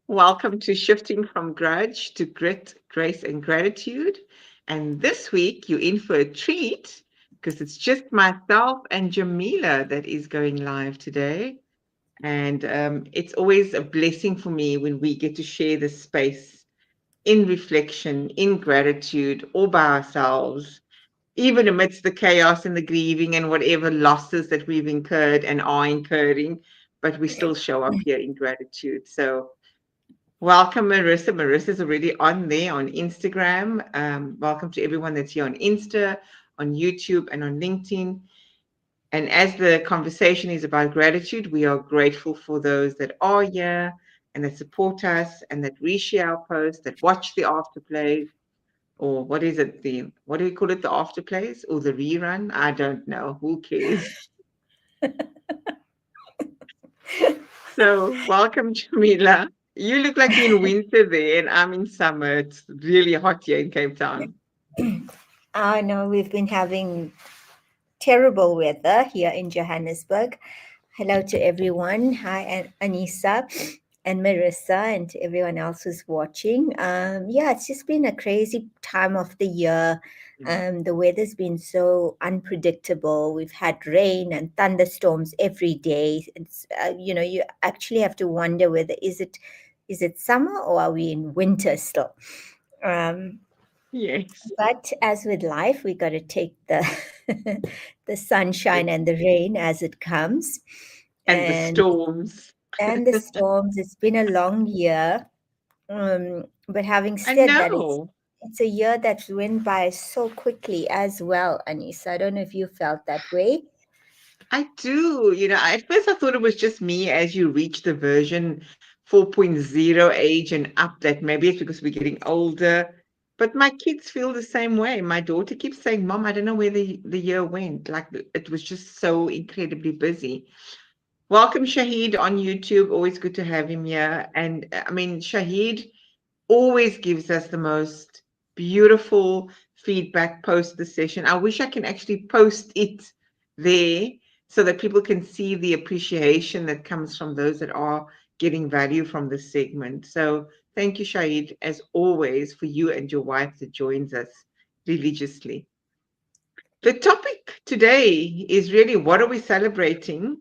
Welcome to Shifting from Grudge to Grit, Grace, and Gratitude. And this week, you're in for a treat because it's just myself and Jamila that is going live today. And it's always a blessing for me when we get to share this space in reflection, in gratitude, all by ourselves, even amidst the chaos and the grieving and whatever losses that we've incurred and are incurring. But we still show up here in gratitude. So, welcome, Marissa. Marissa's already on there on Instagram. Welcome to everyone that's here on Insta, on YouTube, and on LinkedIn. And as the conversation is about gratitude, we are grateful for those that are here and that support us and that reshare our posts, that watch the afterplays, or what is it? What do we call it? The afterplays or the rerun? I don't know. Who cares? So, welcome, Jamila. You look like you're in winter there, and I'm in summer. It's really hot here in Cape Town. I know we've been having terrible weather here in Johannesburg. Hello to everyone. Hi, Aneesa and Marissa, and to everyone else who's watching. Yeah, it's just been a crazy time of the year. Mm. The weather's been so unpredictable. We've had rain and thunderstorms every day. You actually have to wonder whether is it summer or are we in winter still? Um, Yes. but as with life, we got to take the the sunshine and the rain as it comes, And the and storms. the storms. It's been a long year, but having I said that, know. it's a year that went by so quickly as well, Anissa. I don't know if you felt that way. I do. At first I thought it was just me as you reach the version 4.0 age and up, that maybe it's because we're getting older. But my kids feel the same way. My daughter keeps saying, Mom, I don't know where the year went. Like it was just so incredibly busy. Welcome, Shahid, on YouTube. Always good to have him here. And I mean, Shahid always gives us the most beautiful feedback post the session. I wish I can actually post it there so that people can see the appreciation that comes from those that are getting value from this segment. So thank you, Shahid, as always, for you and your wife that joins us religiously. The topic today is really, what are we celebrating?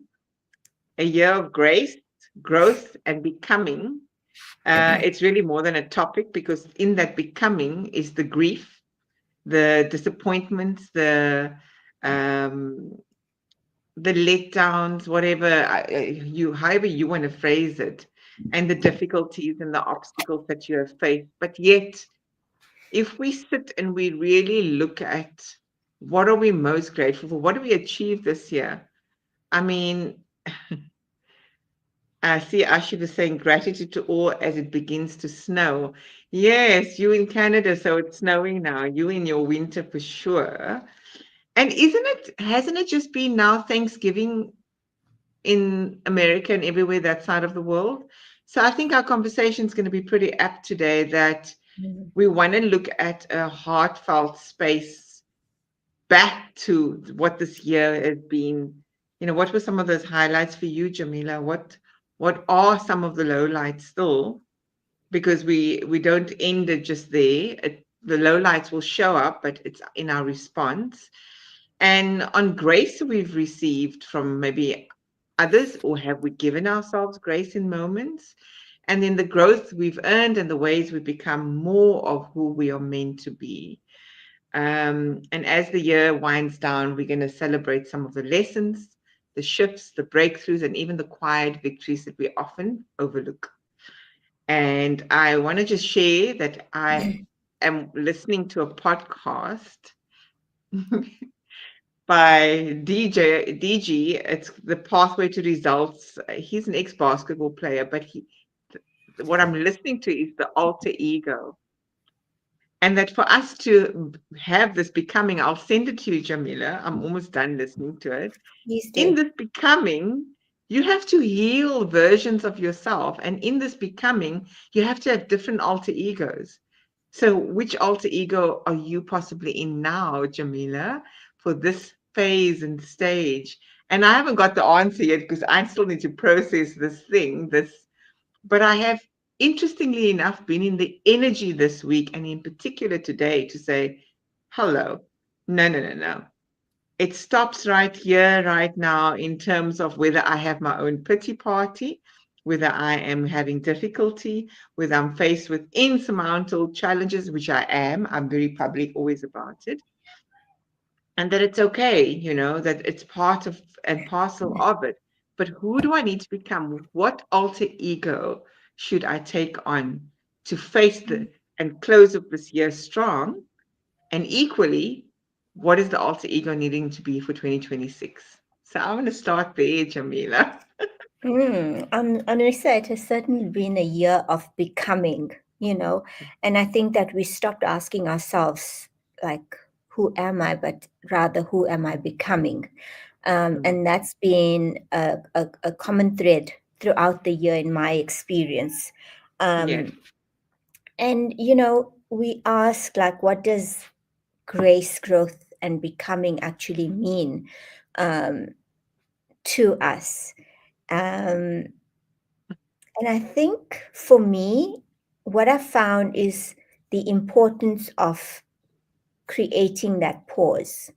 A year of grace, growth, and becoming. It's really more than a topic, because in that becoming is the grief, the disappointments, um, the letdowns, whatever however you want to phrase it, and the difficulties and the obstacles that you have faced. But yet, if we sit and we really look at what are we most grateful for, what do we achieve this year? I mean, I see Ashib is saying gratitude to all as it begins to snow. Yes, you in Canada, so it's snowing now. You in your winter for sure. And hasn't it just been now Thanksgiving in America and everywhere that side of the world? So I think our conversation is going to be pretty apt today, that Mhm. we want to look at a heartfelt space back to what this year has been. What were some of those highlights for you, Jamila? What are some of the lowlights still? Because we don't end it just there. The lowlights will show up, but it's in our response. And on grace we've received from maybe others, or have we given ourselves grace in moments? And then the growth we've earned and the ways we become more of who we are meant to be. And as the year winds down, we're going to celebrate some of the lessons, the shifts, the breakthroughs, and even the quiet victories that we often overlook. And I want to just share that I am listening to a podcast by DG. It's The Pathway to Results. He's an ex-basketball player, but what I'm listening to is the alter ego. And that for us to have this becoming, I'll send it to you, Jamila. I'm almost done listening to it. Please In do. this becoming, you have to heal versions of yourself. And in this becoming, you have to have different alter egos. So, which alter ego are you possibly in now, Jamila, for this phase and stage? And I haven't got the answer yet because I still need to process this thing, but I have interestingly enough, been in the energy this week and in particular today to say, hello, no, no, no, no. It stops right here, right now, in terms of whether I have my own pity party, whether I am having difficulty, whether I'm faced with insurmountable challenges, which I am. I'm very public always about it. And that it's okay, that it's part of and parcel of it. But who do I need to become? What alter ego should I take on to face and close up this year strong? And equally, what is the alter ego needing to be for 2026? So I'm going to start there, Jamila. Aneesa, it has certainly been a year of becoming, and I think that we stopped asking ourselves, like, who am I, but rather, who am I becoming? Mm, And that's been a common thread throughout the year in my experience. yes. Um, and, we ask, like, what does grace, growth, and becoming actually mean um, to us? Um, And I think for me, what I found is the importance of creating that pause,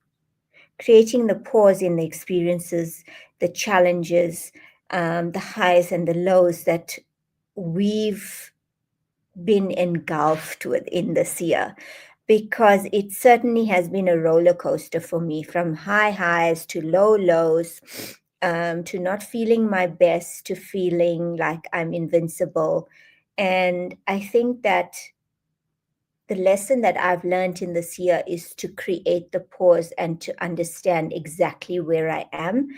creating the pause in the experiences, the challenges, the highs and the lows that we've been engulfed within this year, because it certainly has been a roller coaster for me, from high highs to low lows, to not feeling my best to feeling like I'm invincible. And I think that the lesson that I've learned in this year is to create the pause and to understand exactly where I am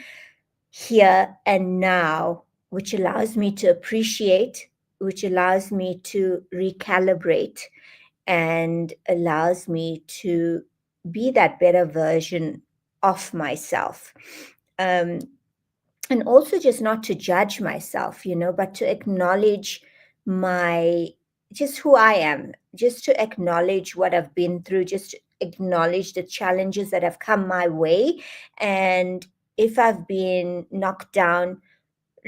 here and now, which allows me to appreciate, which allows me to recalibrate, and allows me to be that better version of myself. Um, and also just not to judge myself, but to acknowledge my just who I am, just to acknowledge what I've been through, just to acknowledge the challenges that have come my way. And if I've been knocked down,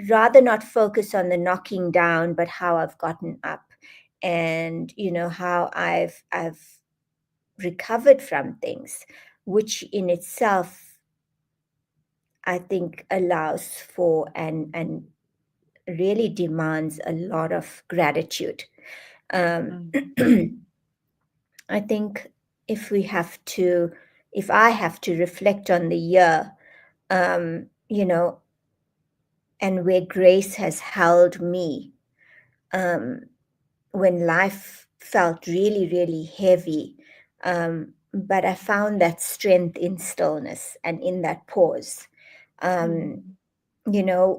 rather not focus on the knocking down, but how I've gotten up, and how I've recovered from things, which in itself I think allows for and really demands a lot of gratitude. Um, Mm, I think if if I have to reflect on the year, um, you know, and where grace has held me, um, when life felt really, really heavy. But I found that strength in stillness and in that pause. Um, mm.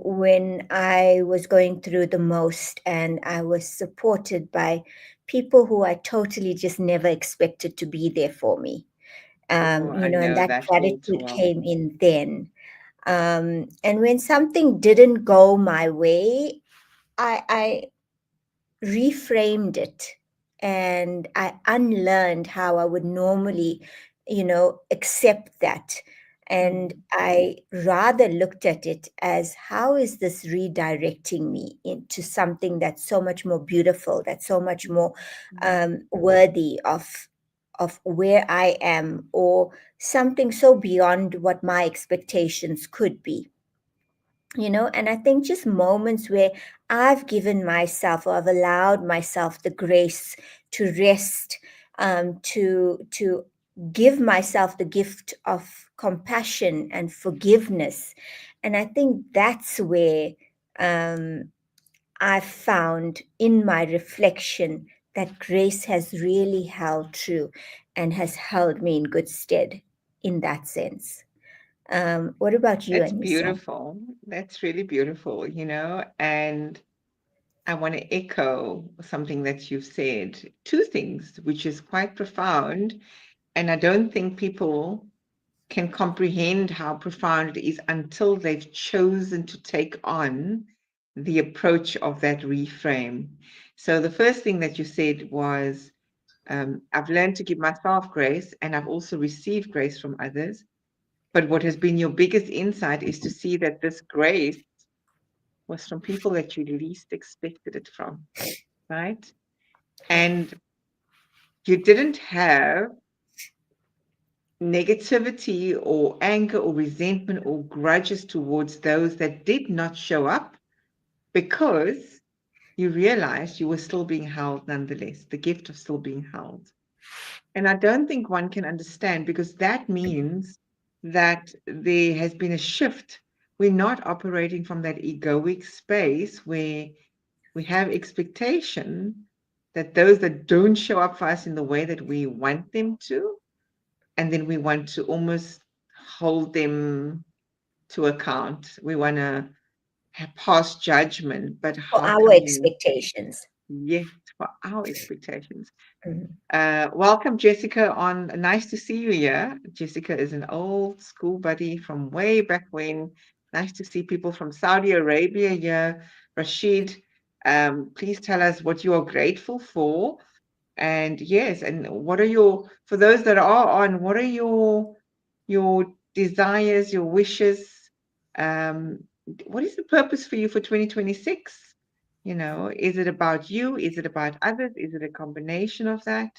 when I was going through the most, and I was supported by people who I totally just never expected to be there for me. Oh, I And know that that all too gratitude well. came in then. And when something didn't go my way, I reframed it, and I unlearned how I would normally, accept that. And Mm, I rather looked at it as, how is this redirecting me into something that's so much more beautiful, that's so much more mm, worthy of where I am, or something so beyond what my expectations could be. And I think just moments where I've given myself, or I've allowed myself the grace to rest, to give myself the gift of compassion and forgiveness. And I think that's where um, I've found in my reflection that grace has really held true and has held me in good stead in that sense. What about you, That's Anissa? beautiful. That's really beautiful, and I want to echo something that you've said. Two things, which is quite profound. And I don't think people can comprehend how profound it is until they've chosen to take on the approach of that reframe. So the first thing that you said was, I've learned to give myself grace and I've also received grace from others. But what has been your biggest insight is to see that this grace was from people that you least expected it from. right? Yeah. And you didn't have negativity or anger or resentment or grudges towards those that did not show up because you realized you were still being held nonetheless, the gift of still being held. And I don't think one can understand because that means that there has been a shift. We're not operating from that egoic space where we have expectation that those that don't show up for us in the way that we want them to, and then we want to almost hold them to account. We want to pass judgment, but For how our come we expectations. yet for our expectations? Mhm. Welcome, Jessica. On nice to see you here. Jessica is an old school buddy from way back when. Nice to see people from Saudi Arabia here. Rashid, please tell us what you are grateful for. And yes, and what are your, for those that are on, what are your desires, your wishes? Um, what is the purpose for you for 2026? You know, is it about you? Is it about others? Is it a combination of that?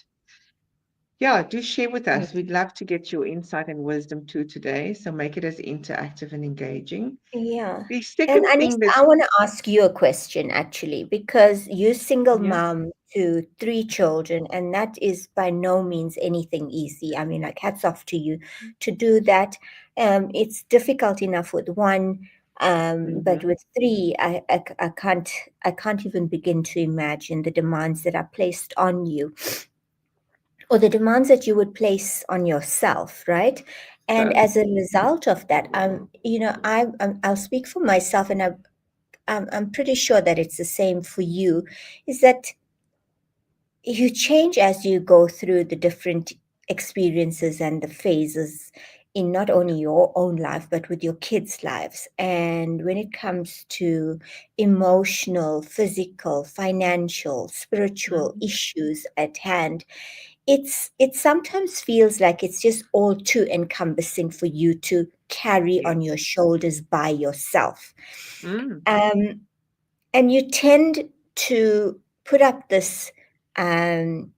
Yeah, do share with us. We'd love to get your insight and wisdom too today. So make it as interactive and engaging. Yeah. The And second Anis, thing I that's, want to ask you a question actually, because you're single yeah, mom to three children, and that is by no means anything easy. I mean, like hats off to you to do that. It's difficult enough with one, but mhm, with three, I can't even begin to imagine the demands that are placed on you, or the demands that you would place on yourself, right? And so, as a result of that, I'll speak for myself, and I'm pretty sure that it's the same for you. Is that you change as you go through the different experiences and the phases in not only your own life but with your kids' lives. And when it comes to emotional, physical, financial, spiritual mhm, issues at hand, it sometimes feels like it's just all too encompassing for you to carry yes, on your shoulders by yourself. mm, um, and you tend to put up um,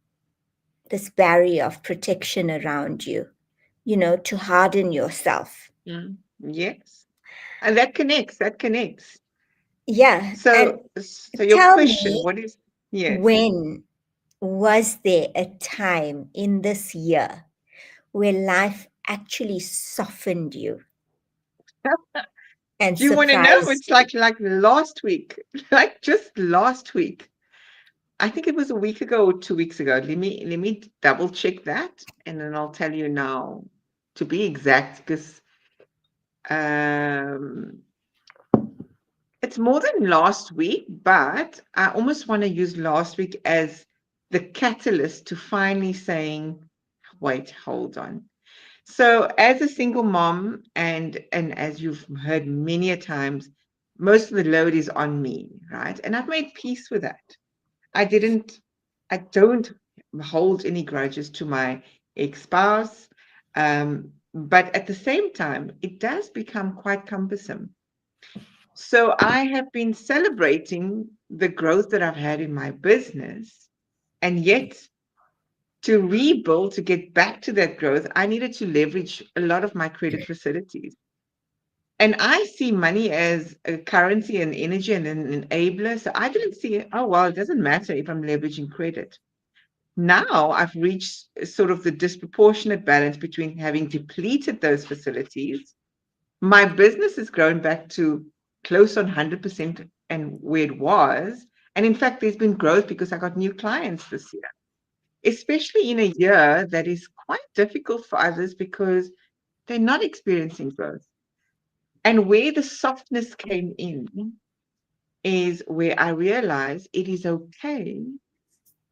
this barrier of protection around you, to harden yourself. mm, yes. And that connects, that connects. Yeah. And So your tell question, me, what is, yes. when was there a time in this year where life actually softened you and Do you want to know? surprised It's you? like last week, like just last week. I think it was a week ago or 2 weeks ago. Let me double check that, and then I'll tell you now to be exact, because um, it's more than last week, but I almost want to use last week as the catalyst to finally saying, wait, hold on. So as a single mom, and as you've heard many a times, most of the load is on me, right? And I've made peace with that. I didn't, I don't hold any grudges to my ex-spouse. But at the same time, it does become quite cumbersome. So I have been celebrating the growth that I've had in my business, and yet to rebuild, to get back to that growth, I needed to leverage a lot of my credit facilities. And I see money as a currency and energy and an enabler. So I didn't see, oh, well, it doesn't matter if I'm leveraging credit. Now I've reached sort of the disproportionate balance between having depleted those facilities. My business has grown back to close on 100% and where it was. And in fact, there's been growth because I got new clients this year, especially in a year that is quite difficult for others because they're not experiencing growth. And where the softness came in is where I realized it is okay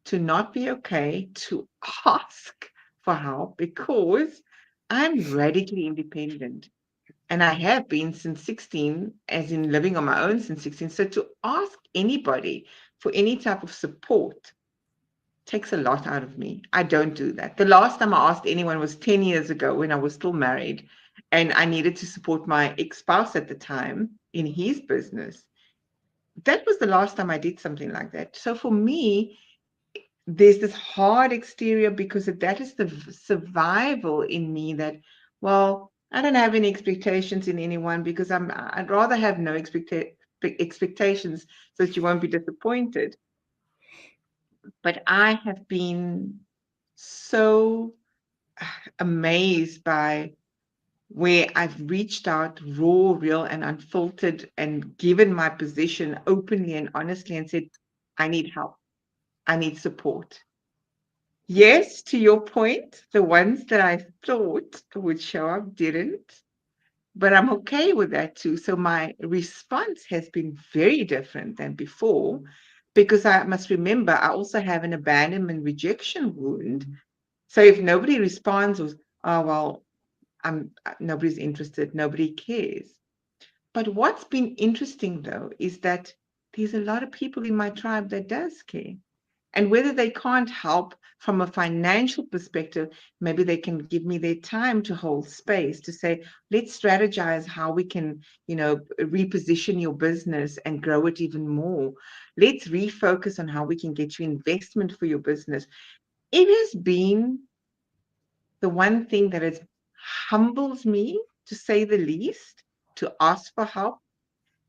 to not be okay to ask for help because I'm radically independent. And I have been since 16, as in living on my own since 16. So to ask anybody for any type of support takes a lot out of me. I don't do that. The last time I asked anyone was 10 years ago when I was still married and I needed to support my ex spouse at the time in his business. that was the last time I did something like that. So for me, there's this hard exterior because that is the survival in me that, well, I don't have any expectations in anyone because I'd rather have no expectations so that you won't be disappointed. But I have been so amazed by where I've reached out raw, real, and unfiltered and given my position openly and honestly and said, I need help. I need support. Yes, to your point, the ones that I thought would show up didn't, but I'm okay with that too. So my response has been very different than before because I must remember I also have an abandonment rejection wound. So if nobody responds, or oh well, nobody's interested, nobody cares. But what's been interesting though is that there's a lot of people in my tribe that does care. And whether they can't help from a financial perspective, maybe they can give me their time to hold space to say, let's strategize how we can, reposition your business and grow it even more. Let's refocus on how we can get you investment for your business. It has been the one thing that has humbles me, to say the least, to ask for help.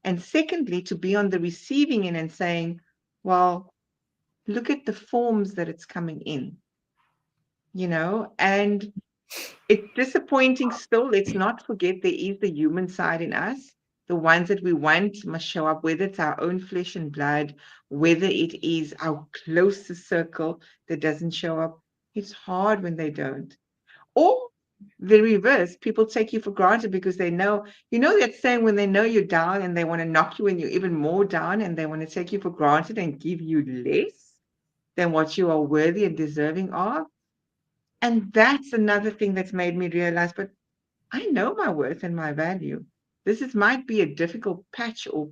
And secondly, to be on the receiving end and saying, well, look at the forms that it's coming in, and it's disappointing still. Let's not forget there is the human side in us. The ones that we want must show up, whether it's our own flesh and blood, whether it is our closest circle that doesn't show up. It's hard when they don't. Or the reverse, people take you for granted because they know, that saying when they know you're down and they want to knock you when you're even more down and they want to take you for granted and give you less than what you are worthy and deserving of. And that's another thing that's made me realize, but I know my worth and my value. Might be a difficult patch or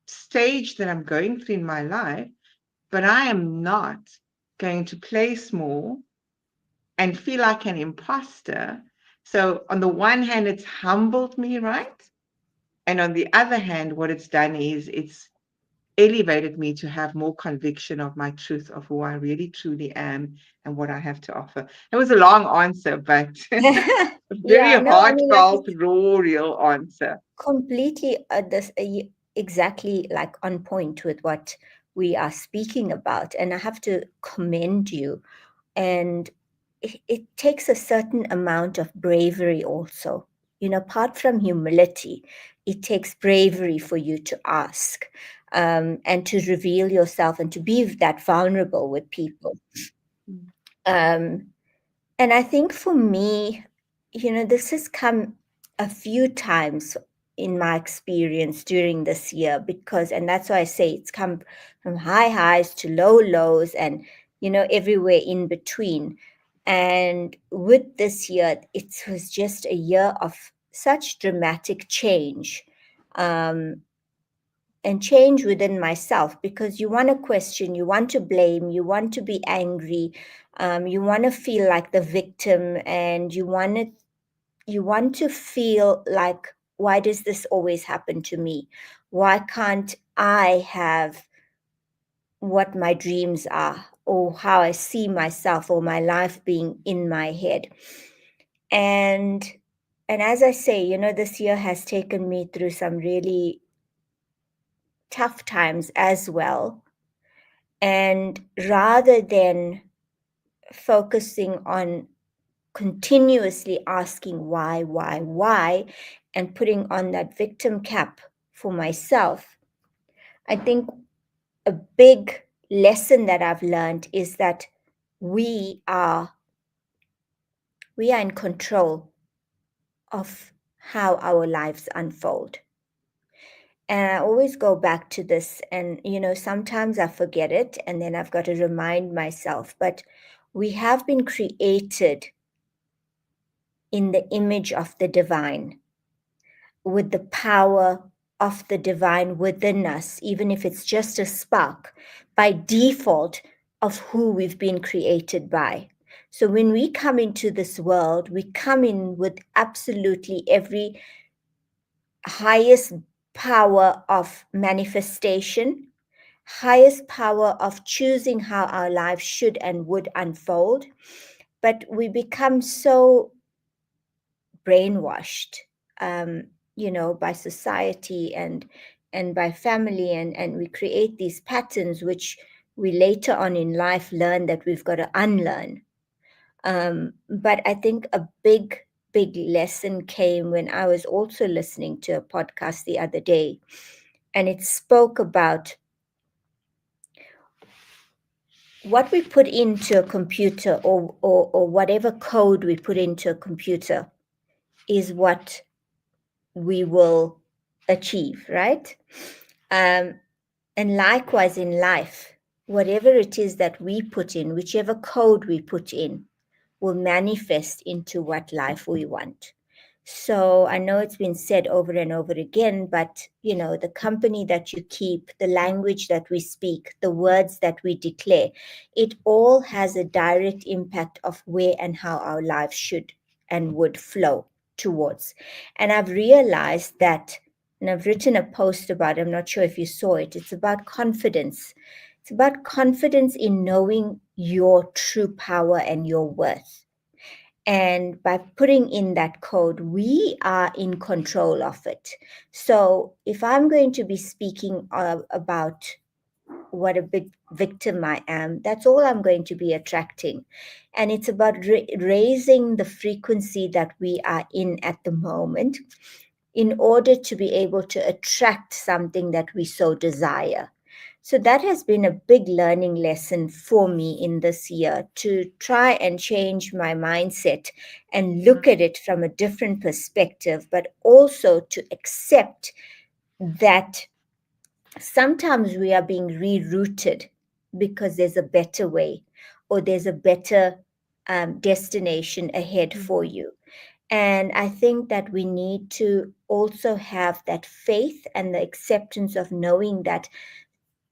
stage that I'm going through in my life, but I am not going to play small and feel like an imposter. So on the one hand, it's humbled me, right? And on the other hand, what it's done is it's elevated me to have more conviction of my truth of who I really truly am and what I have to offer. It was a long answer, but a very Yeah, no, I mean, like, heartfelt, it's raw, real answer. completely exactly like on point with what we are speaking about. And I have to commend you. And it takes a certain amount of bravery also. Apart from humility, it takes bravery for you to ask, and to reveal yourself and to be that vulnerable with people. Mm. Um, and I think for me, this has come a few times in my experience during this year, and that's why I say it's come from high highs to low lows and, everywhere in between. And with this year, it was just a year of such dramatic change. Um, and change within myself, because you want to question, you want to blame, you want to be angry, you want to feel like the victim, and you want to feel like, why does this always happen to me? Why can't I have what my dreams are, or how I see myself or my life being in my head? And and as I say, this year has taken me through some really tough times as well. And rather than focusing on continuously asking why, and putting on that victim cap for myself, I think a big lesson that I've learned is that we are we are in control of how our lives unfold. And I always go back to this, and sometimes I forget it, and then I've got to remind myself. But we have been created in the image of the divine, with the power of the divine within us, even if it's just a spark, by default of who we've been created by. So when we come into this world, we come in with absolutely every highest power of manifestation, highest power of choosing how our lives should and would unfold. But we become so brainwashed, um, by society and by family, and we create these patterns which we later on in life learn that we've got to unlearn. But I think a big lesson came when I was also listening to a podcast the other day, and it spoke about what we put into a computer, or whatever code we put into a computer is what we will achieve, right? Um, and likewise in life, whatever it is that we put in, whichever code we put in, will manifest into what life we want. So I know it's been said over and over again, but the company that you keep, the language that we speak, the words that we declare, it all has a direct impact of where and how our lives should and would flow towards. And I've realized that, and I've written a post about it, I'm not sure if you saw it. It's about confidence. It's about confidence in knowing your true power and your worth. And by putting in that code, we are in control of it. So if I'm going to be speaking about what a big victim I am, that's all I'm going to be attracting. And it's about raising the frequency that we are in at the moment in order to be able to attract something that we so desire. So that has been a big learning lesson for me in this year, to try and change my mindset and look at it from a different perspective, but also to accept that sometimes we are being rerouted because there's a better way, or there's a better destination ahead for you. And I think that we need to also have that faith and the acceptance of knowing that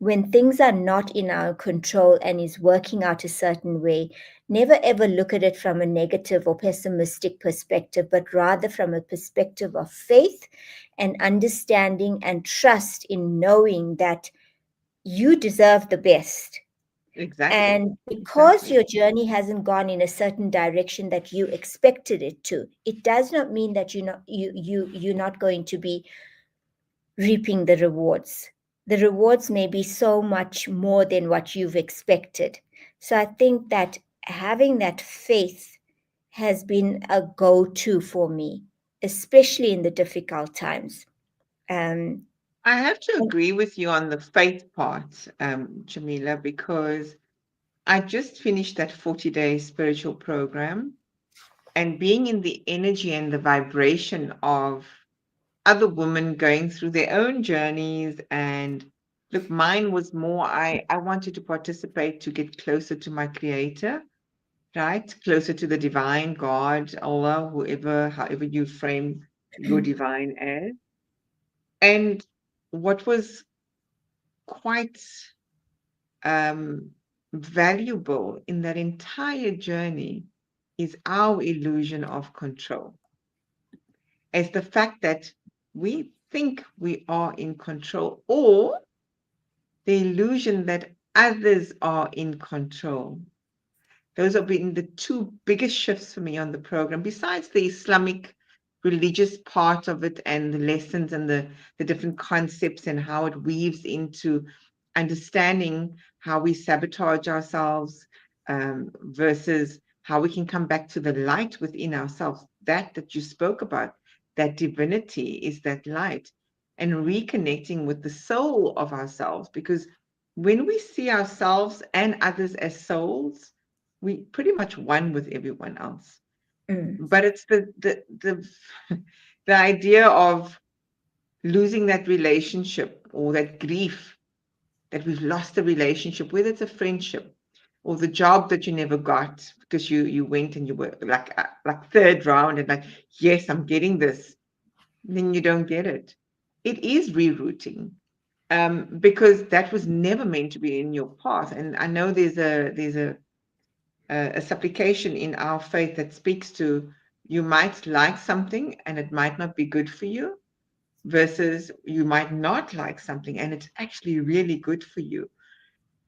when things are not in our control and is working out a certain way, never ever look at it from a negative or pessimistic perspective, but rather from a perspective of faith and understanding and trust in knowing that you deserve the best. Exactly. And because Exactly. your journey hasn't gone in a certain direction that you expected it to, it does not mean that you're not going to be reaping the rewards. The rewards may be so much more than what you've expected. So I think that having that faith has been a go-to for me, especially in the difficult times. Um, I have to agree with you on the faith part, Jamila, because I just finished that 40-day spiritual program, and being in the energy and the vibration of other women going through their own journeys. And look, mine was more, I wanted to participate to get closer to my creator, right? Closer to the divine God, Allah, whoever, however you frame your divine as. And what was quite um, valuable in that entire journey is our illusion of control. As the fact that we think we are in control, or the illusion that others are in control. Those have been the two biggest shifts for me on the program, besides the Islamic religious part of it and the lessons and the different concepts and how it weaves into understanding how we sabotage ourselves, versus how we can come back to the light within ourselves. That you spoke about, that divinity is that light, and reconnecting with the soul of ourselves. Because when we see ourselves and others as souls, we pretty much one with everyone else. mm, But it's the the idea of losing that relationship, or that grief that we've lost the relationship, whether it's a friendship or the job that you never got because you went and you were like third round and like, yes, I'm getting this, and then you don't get it. It is rerouting, because that was never meant to be in your path. And I know there's a supplication in our faith that speaks to, you might like something and it might not be good for you, versus you might not like something and it's actually really good for you.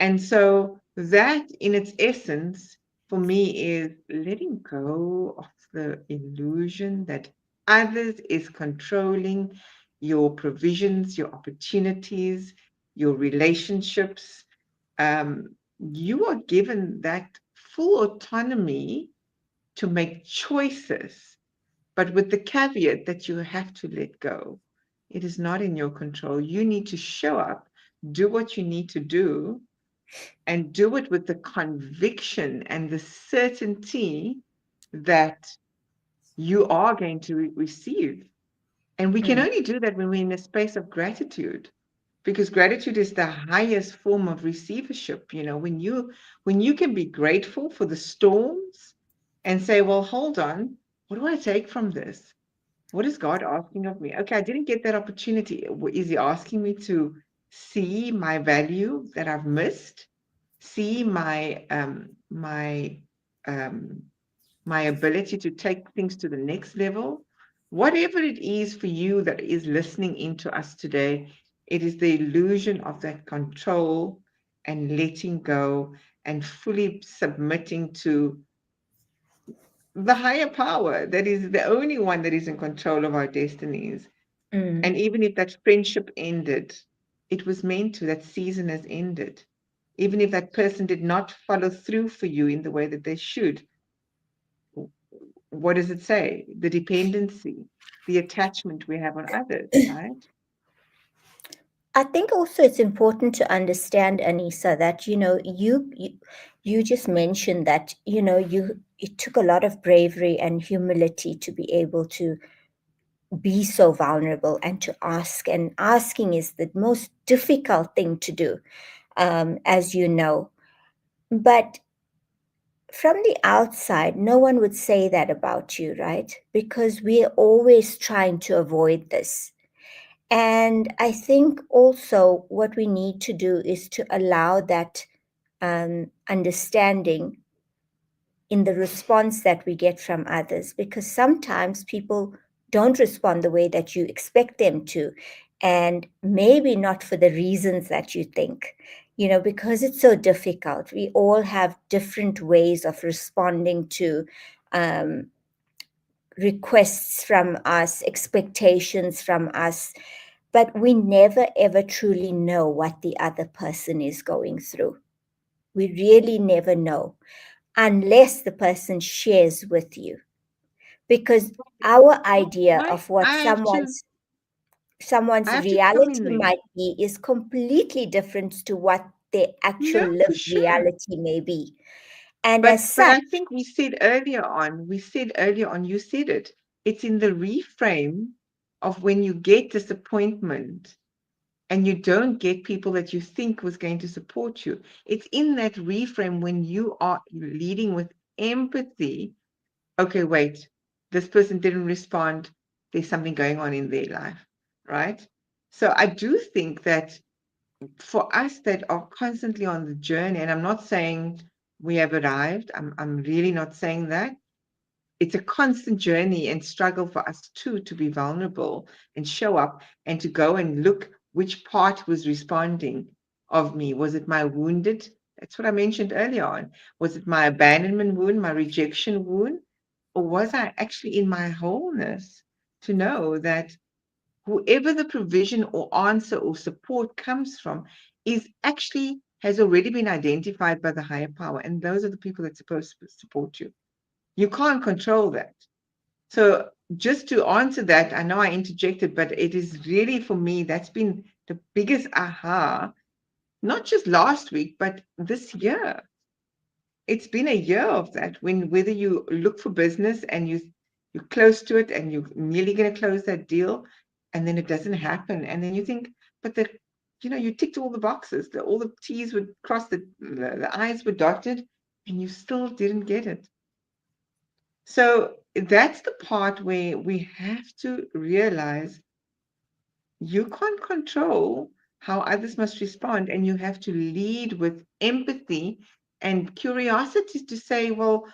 And so that in its essence for me is letting go of the illusion that others is controlling your provisions, your opportunities, your relationships. um, you are given that full autonomy to make choices, but with the caveat that you have to let go. It is not in your control. You need to show up, do what you need to do, and do it with the conviction and the certainty that you are going to receive. And we can Mm, only do that when we're in a space of gratitude, because gratitude is the highest form of receivership. When you can be grateful for the storms and say, well, hold on, what do I take from this? What is God asking of me? Okay, I didn't get that opportunity. Is He asking me to see my value that I've missed? See um, my ability to take things to the next level? Whatever it is for you that is listening into us today, it is the illusion of that control and letting go and fully submitting to the higher power that is the only one that is in control of our destinies. mm. And even if that friendship ended, it was meant to, that season has ended. Even if that person did not follow through for you in the way that they should, what does it say? The dependency, the attachment we have on others, right? I think also it's important to understand, Anissa, that you just mentioned that it took a lot of bravery and humility to be able to be so vulnerable and to ask. And asking is the most difficult thing to do, as you know. But from the outside, no one would say that about you, right? Because we're always trying to avoid this. And I think also what we need to do is to allow that understanding in the response that we get from others, because sometimes people don't respond the way that you expect them to, and maybe not for the reasons that you think. Because it's so difficult. We all have different ways of responding to um, requests from us, expectations from us, but we never ever truly know what the other person is going through. We really never know unless the person shares with you, because our idea I of what I have to I someone's have to come in reality there. might be is completely different to what their actual No, for lived sure. reality may be. And as But such, I think we said earlier on, you said it. It's in the reframe of when you get disappointment and you don't get people that you think was going to support you. It's in that reframe when you are leading with empathy. Okay, wait, this person didn't respond. There's something going on in their life, right? So I do think that for us that are constantly on the journey, and I'm not saying we have arrived, I'm really not saying that. It's a constant journey and struggle for us too to be vulnerable and show up and to go and look which part was responding of me. Was it my wounded? That's what I mentioned earlier on. Was it my abandonment wound, my rejection wound? Or was I actually in my wholeness to know that whoever the provision or answer or support comes from is actually has already been identified by the higher power, and those are the people that's supposed to support you. You can't control that. So just to answer that, I know I interjected, but it is really for me that's been the biggest aha, not just last week, but this year. It's been a year of that, when whether you look for business and you're close to it and you're nearly going to close that deal, and then it doesn't happen, and then you think, but you ticked all the boxes, all the T's were crossed, the I's were dotted, and you still didn't get it. So that's the part where we have to realize you can't control how others must respond, and you have to lead with empathy and curiosity to say, well,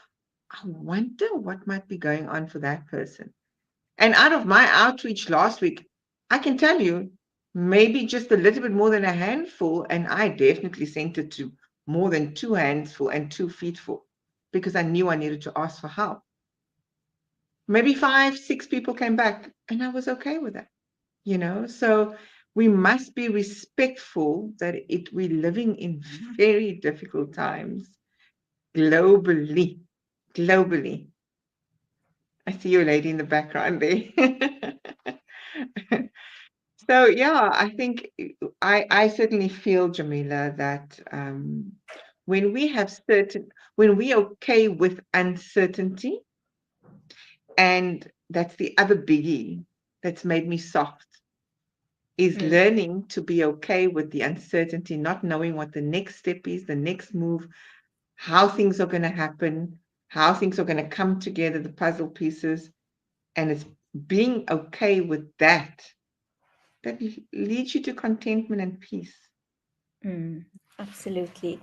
I wonder what might be going on for that person. And out of my outreach last week, I can tell you, maybe just a little bit more than a handful, and I definitely sent it to more than 2 hands full and 2 feet full because I knew I needed to ask for help. Maybe 5, 6 people came back, and I was okay with that, you know? So we must be respectful that we're living in very difficult times globally. Globally. I see your lady in the background there. So yeah, I think I certainly feel, Jamila, that when we have when we okay with uncertainty, and that's the other biggie that's made me soft, is Mm, learning to be okay with the uncertainty, not knowing what the next step is, the next move, how things are going to happen, how things are going to come together, the puzzle pieces, and it's being okay with that that leads you to contentment and peace. mm, absolutely.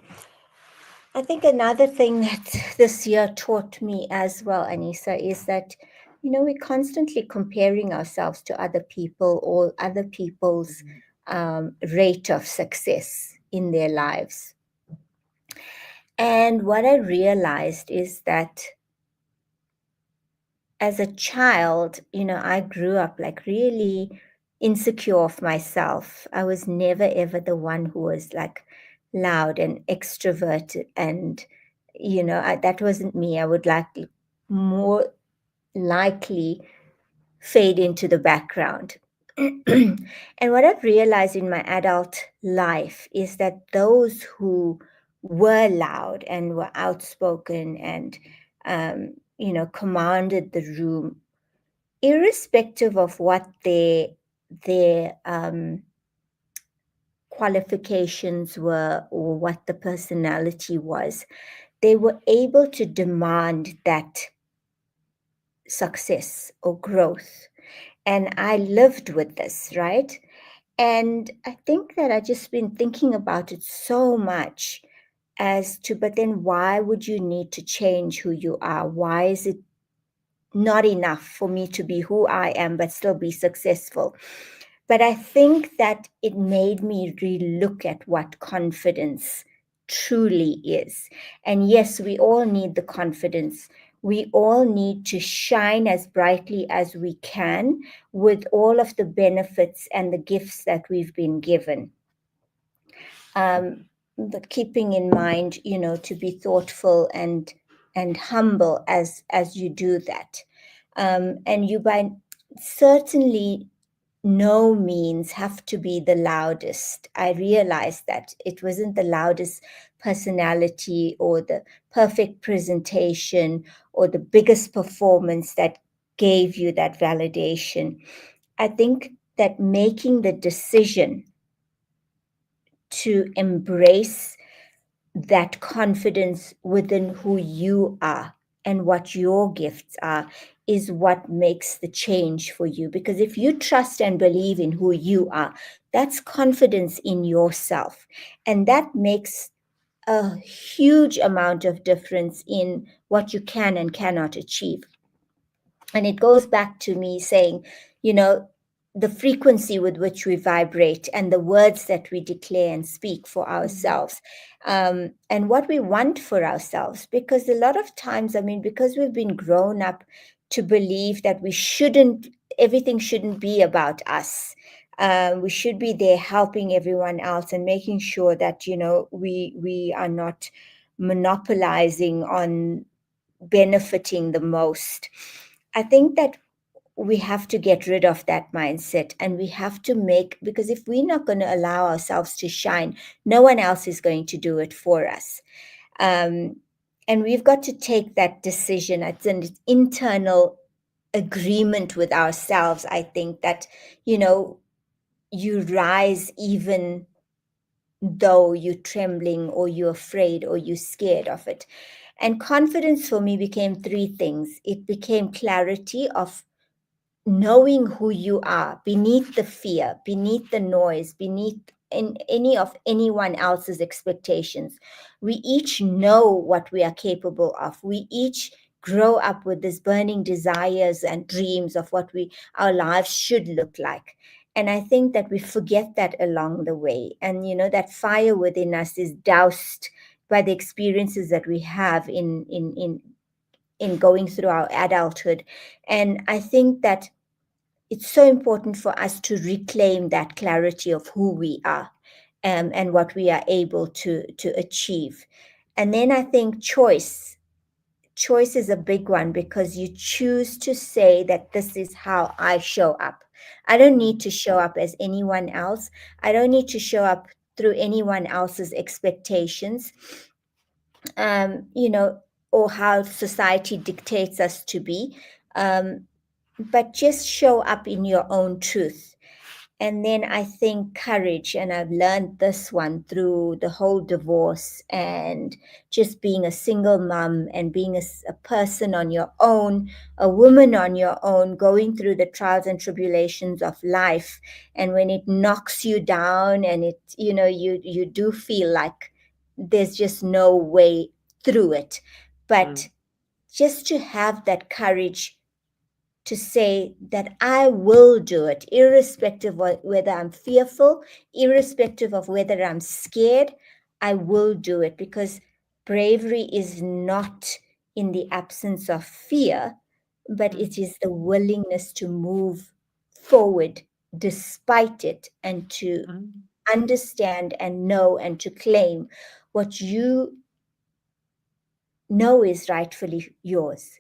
I think another thing that this year taught me as well, Aneesa, is that, we're constantly comparing ourselves to other people or other people's rate of success in their lives. And what I realized is that as a child, I grew up like really insecure of myself. I was never ever the one who was like loud and extroverted, and that wasn't me. I would like more likely fade into the background. And what I've realized in my adult life is that those who were loud and were outspoken and commanded the room, irrespective of what their qualifications were or what the personality was, they were able to demand that success or growth. And I lived with this, right? And I think that I just been thinking about it so much as to, but then why would you need to change who you are? Why is it not enough for me to be who I am but still be successful? But I think that it made me relook at what confidence truly is. And yes, we all need the confidence. We all need to shine as brightly as we can with all of the benefits and the gifts that we've been given. But keeping in mind, to be thoughtful and humble as you do that. And you by certainly no means have to be the loudest. I realized that it wasn't the loudest personality or the perfect presentation or the biggest performance that gave you that validation. I think that making the decision to embrace that confidence within who you are and what your gifts are is what makes the change for you. Because if you trust and believe in who you are, that's confidence in yourself. And that makes a huge amount of difference in what you can and cannot achieve. And it goes back to me saying, you know, the frequency with which we vibrate and the words that we declare and speak for Mhm. ourselves, and what we want for ourselves. Because a lot of times, I mean, because we've been grown up to believe that everything shouldn't be about us. We should be there helping everyone else and making sure that, we are not monopolizing on benefiting the most. I think that we have to get rid of that mindset, and we have to because if we're not going to allow ourselves to shine, no one else is going to do it for us. Um, and we've got to take that decision. It's an internal agreement with ourselves. I think that, you rise even though you're trembling or you're afraid or you're scared of it. And confidence for me became three things. It became clarity of knowing who you are beneath the fear, beneath the noise, beneath any of anyone else's expectations. We each know what we are capable of. We each grow up with this burning desires and dreams of what our lives should look like. And I think that we forget that along the way. And, that fire within us is doused by the experiences that we have in going through our adulthood. And I think that it's so important for us to reclaim that clarity of who we are, and what we are able to achieve. And then I think choice is a big one, because you choose to say that this is how I show up. I don't need Mm, to show up as anyone else. I don't need to show up through anyone else's expectations, you know, or how society dictates us to be. Um, but just show up in your own truth. And then I think courage, and I've learned this one through the whole divorce and just being a single mom and being a person on your own, a woman on your own, going through the trials and tribulations of life. And when it knocks you down, and you do feel like there's just no way through it. mm, But just to have that courage to say that I will do it, irrespective of whether I'm fearful, irrespective of whether I'm scared, I will do it, because bravery is not in the absence of fear, but mm, it is the willingness to move forward despite it, and to mm, understand and know and to claim what you know is rightfully yours.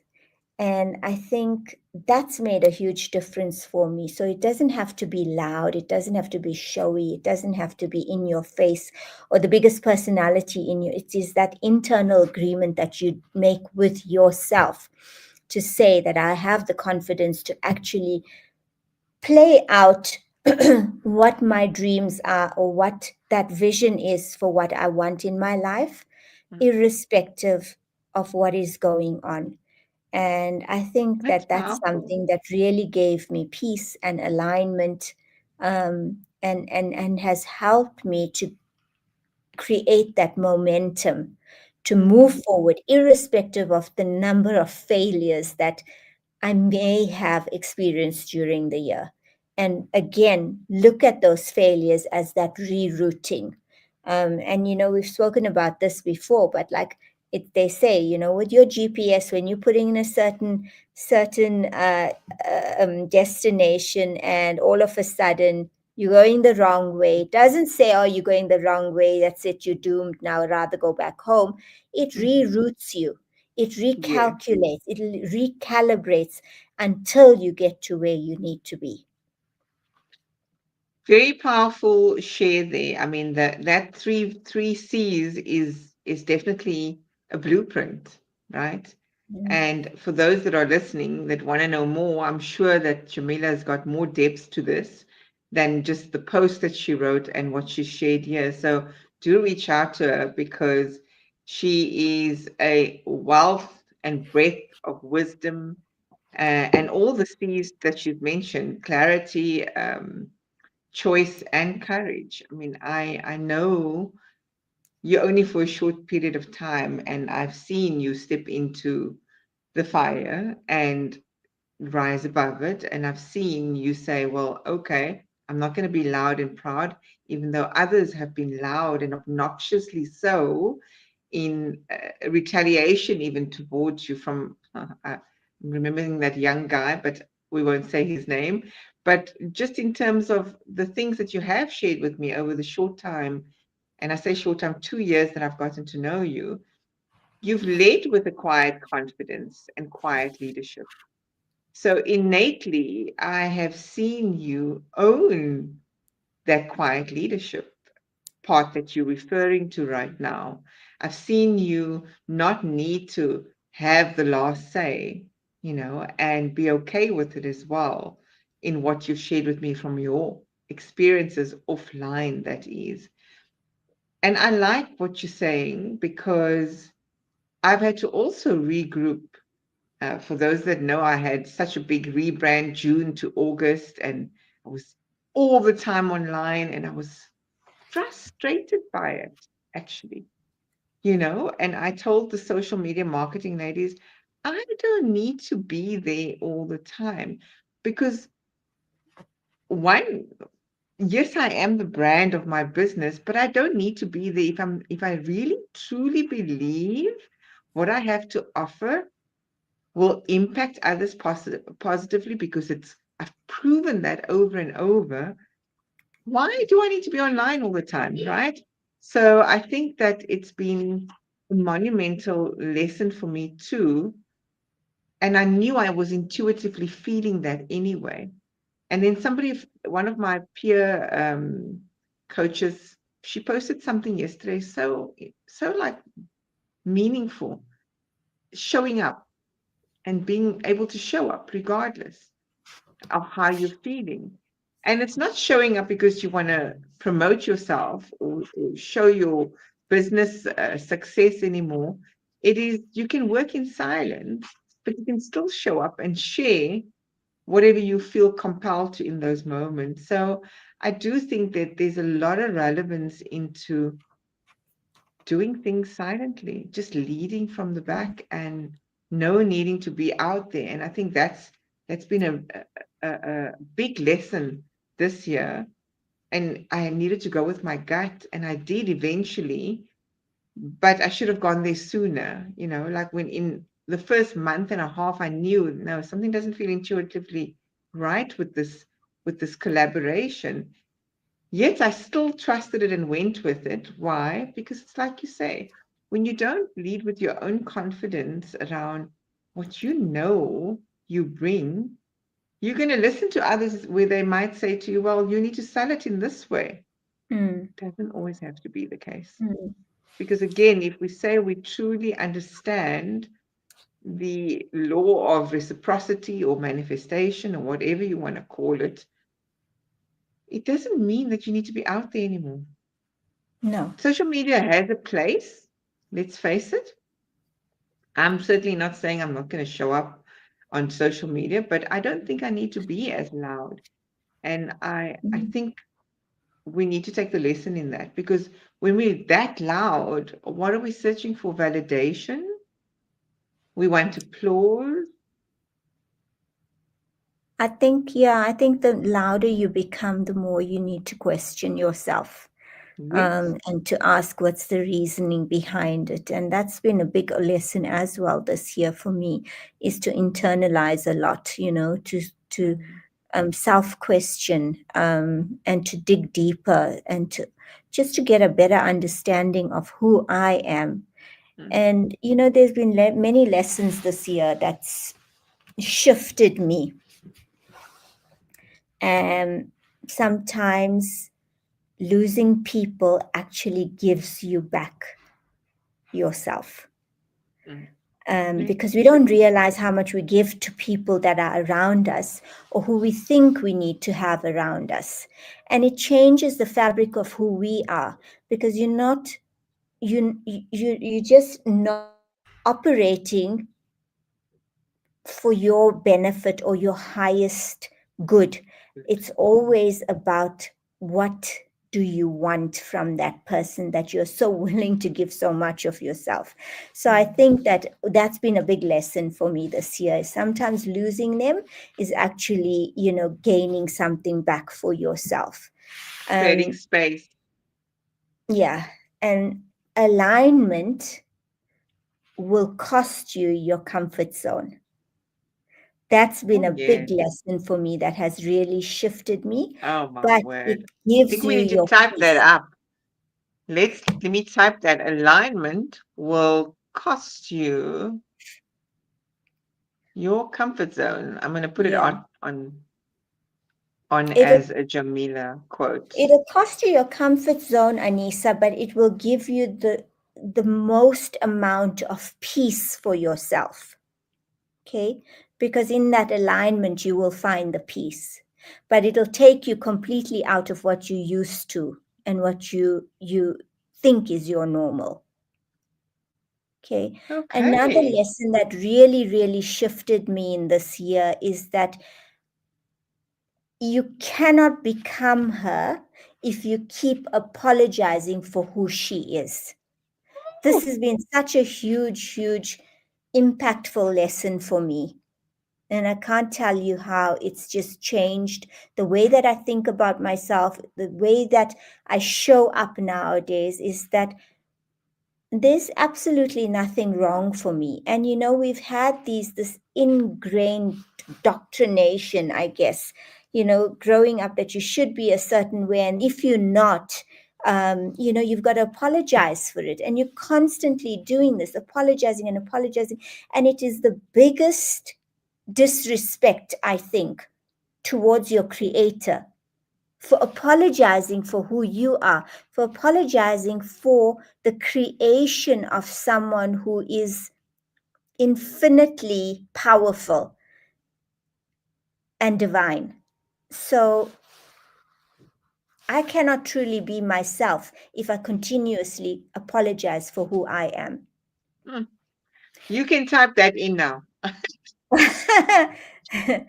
And I think that's made a huge difference for me. So it doesn't have to be loud, it doesn't have to be showy, it doesn't have to be in your face or the biggest personality in you. It is that internal agreement that you make with yourself to say that I have the confidence to actually play out what my dreams are, or what that vision is for what I want in my life, mm. irrespective of what is going on. And I think That's that that's powerful. something that really gave me peace and alignment, and has helped me to create that momentum to Mm, move forward, irrespective of the number of failures that I may have experienced during the year. And again, look at those failures as that rerouting. And we've spoken about this before, but like they say, with your GPS, when you're putting in a certain destination, and all of a sudden you're going the wrong way, it doesn't say, "Oh, you're going the wrong way. That's it. You're doomed now. Rather go back home." It mhm. reroutes you, it Yeah. recalculates, it recalibrates until you get to where you need to be. Very powerful share there. I mean, that three C's is definitely a blueprint, right? Mm. And for those that are listening that want to know more, I'm sure that Jamila's got more depth to this than just the post that she wrote and what she shared here. So do reach out to her, because she is a wealth and breadth of wisdom, and all the C's that you've mentioned: clarity, choice, and courage. I mean, I know you only for a short period of time, and I've seen you step into the fire and rise above it. And I've seen you say, well, okay, I'm not going to be loud and proud, even though others have been loud and obnoxiously so, in retaliation even towards you from I'm remembering that young guy, but we won't say his name. But just in terms of the things that you have shared with me over the short time, and I say short time, 2 years that I've gotten to know you, you've led with a quiet confidence and quiet leadership. So innately, I have seen you own that quiet leadership part that you're referring to right now. I've seen you not need to have the last say, and be okay with it as well, in what you've shared with me from your experiences offline, that is. And I like what you're saying, because I've had to also regroup. For those that know, I had such a big rebrand June to August, and I was all the time online, and I was frustrated by it, actually. And I told the social media marketing ladies, I don't need to be there all the time, because one, yes, I am the brand of my business, but I don't need to be there if I really truly believe what I have to offer will impact others positively because I've proven that over and over. Why do I need to be online all the time, right? So I think that it's been a monumental lesson for me too. And I knew I was intuitively feeling that anyway. And then one of my peer coaches, she posted something yesterday, so like meaningful, showing up and being able to show up regardless of how you're feeling. And it's not showing up because you want to promote yourself or show your business success anymore. It is, you can work in silence, but you can still show up and share whatever you feel compelled to in those moments. So I do think that there's a lot of relevance into doing things silently, just leading from the back and no needing to be out there. And I think that's been a big lesson this year. And I needed to go with my gut, and I did eventually, but I should have gone there sooner. Like when in the first month and a half, I knew no, something doesn't feel intuitively right with this collaboration. Yet I still trusted it and went with it. Why? Because it's like you say, when you don't lead with your own confidence around what you bring, you're going to listen to others where they might say to you, well, you need to sell it in this way. Mm. It doesn't always have to be the case. Mm. Because again, if we say we truly understand the law of reciprocity or manifestation or whatever you want to call it doesn't mean that you need to be out there anymore. No. Social media has a place, let's face it. I'm certainly not saying I'm not going to show up on social media, but I don't think I need to be as loud. And I Mm. think we need to take the lesson in that because when we're that loud, what are we searching for? Validation? We want applause? I think the louder you become, the more you need to question yourself, Yes. and to ask what's the reasoning behind it. And that's been a big lesson as well this year for me, is to internalize a lot, to Mm, self-question, and to dig deeper, and to just to get a better understanding of who I am. mm, And there's been many lessons this year that's shifted me. And sometimes losing people actually gives you back yourself, mm. Yes. because we don't realize how much we give to people that are around us or who we think we need to have around us. And it changes the fabric of who we are, because you're just not operating for your benefit or your highest good. It's always about what do you want from that person that you're so willing to give so much of yourself. So I Mm. think that that's been a big lesson for me this year. Sometimes losing them is actually, gaining something back for yourself. Creating Um, space. yeah. And alignment will cost you your comfort zone. That's been Oh, a big yes. lesson for me that has really shifted me, Oh, my but it word. I gives think we you need to your type that peace. up. Let me type that. Alignment will cost you your comfort zone. I'm going to put it Yeah. on It'll as a Jamila quote. it'll cost you your comfort zone, Aneesa, but it will give you the most amount of peace for yourself. Okay? Because in that alignment you will find the peace. But it'll take you completely out of what you used to and what you think is your normal. Okay. Another Okay. lesson that really, really shifted me in this year is that you cannot become her if you keep apologizing for who she is. This Ooh, has been such a huge, huge, impactful lesson for me. And I can't tell you how it's just changed the way that I think about myself, the way that I show up nowadays is that there's absolutely nothing wrong for me. And we've had this ingrained doctrination, I guess, growing up that you should be a certain way, and if you're not, you've got to apologize for it, and you're constantly doing this, apologizing and apologizing, and it is the biggest disrespect, I think, towards your creator, for apologizing for who you are, for apologizing for the creation of someone who is infinitely powerful and divine. So I cannot truly be myself if I continuously apologize for who I am. Hmm. You can type that in now. And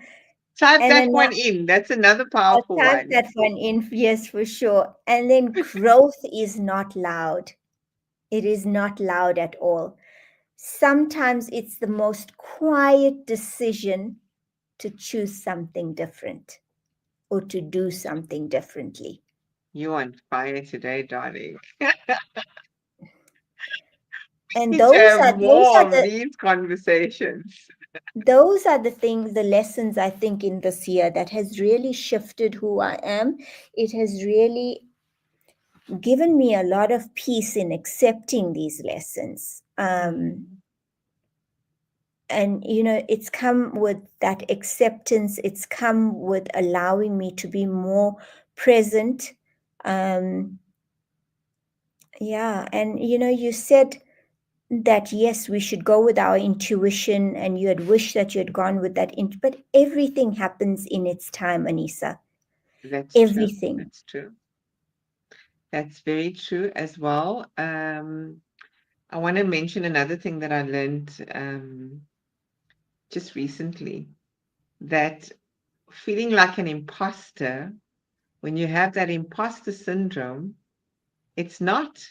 Type that then one in. That's another I'll powerful type one. that one in, yes, for sure. And then growth is not loud. It is not loud at all. Sometimes it's the most quiet decision to choose something different or to do something differently. You're on fire today, darling. And Need to those have are those more are of the these conversations. those are the things, the lessons I think in this year that has really shifted who I am. It has really given me a lot of peace in accepting these lessons. Mm. And it's come with that acceptance, it's come with allowing me to be more present. um yeah, and you said that yes, we should go with our intuition, and you had wished that you had gone with that but everything happens in its time, Aneesa. That's true. Everything. That's true. That's very true as well. I want to mention another thing that I learned just recently, that feeling like an imposter, when you have that imposter syndrome, it's not